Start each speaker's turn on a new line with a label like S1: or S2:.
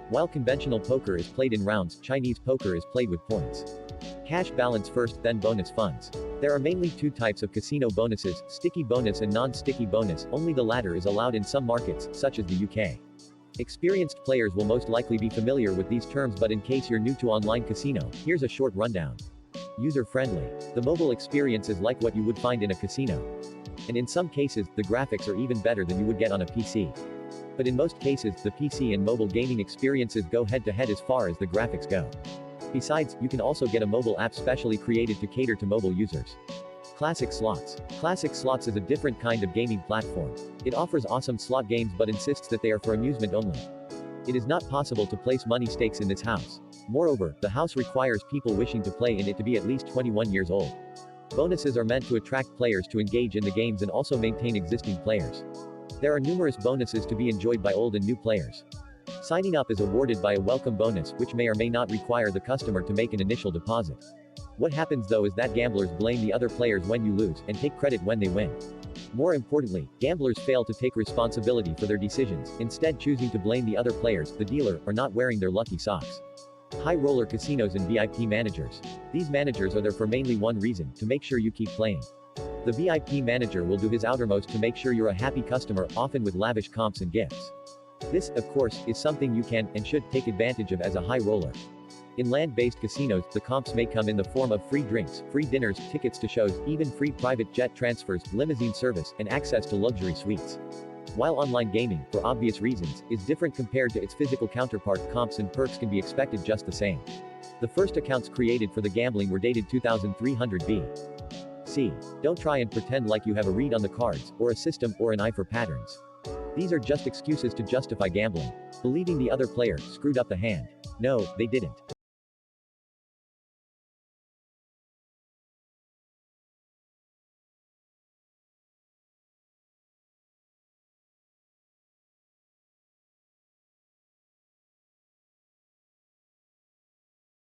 S1: While conventional poker is played in rounds, Chinese poker is played with points. Cash balance first, then bonus funds. There are mainly two types of casino bonuses, sticky bonus and non-sticky bonus, only the latter is allowed in some markets, such as the UK. Experienced players will most likely be familiar with these terms, but in case you're new to online casino, here's a short rundown. User-friendly. The mobile experience is like what you would find in a casino. And in some cases, the graphics are even better than you would get on a PC. But in most cases, the PC and mobile gaming experiences go head-to-head as far as the graphics go. Besides, you can also get a mobile app specially created to cater to mobile users. Classic Slots. Classic Slots is a different kind of gaming platform. It offers awesome slot games but insists that they are for amusement only. It is not possible to place money stakes in this house. Moreover, the house requires people wishing to play in it to be at least 21 years old. Bonuses are meant to attract players to engage in the games and also maintain existing players. There are numerous bonuses to be enjoyed by old and new players. Signing up is awarded by a welcome bonus, which may or may not require the customer to make an initial deposit. What happens though is that gamblers blame the other players when you lose, and take credit when they win. More importantly, gamblers fail to take responsibility for their decisions, instead choosing to blame the other players, the dealer, or not wearing their lucky socks. High roller casinos and VIP managers. These managers are there for mainly one reason, to make sure you keep playing. The VIP manager will do his outermost to make sure you're a happy customer, often with lavish comps and gifts. This, of course, is something you can, and should, take advantage of as a high roller. In land-based casinos, the comps may come in the form of free drinks, free dinners, tickets to shows, even free private jet transfers, limousine service, and access to luxury suites. While online gaming, for obvious reasons, is different compared to its physical counterpart, comps and perks can be expected just the same. The first accounts created for the gambling were dated 2300 B.C. Don't try and pretend like you have a read on the cards, or a system, or an eye for patterns. These are just excuses to justify gambling. Believing the other player screwed up the hand. No, they didn't.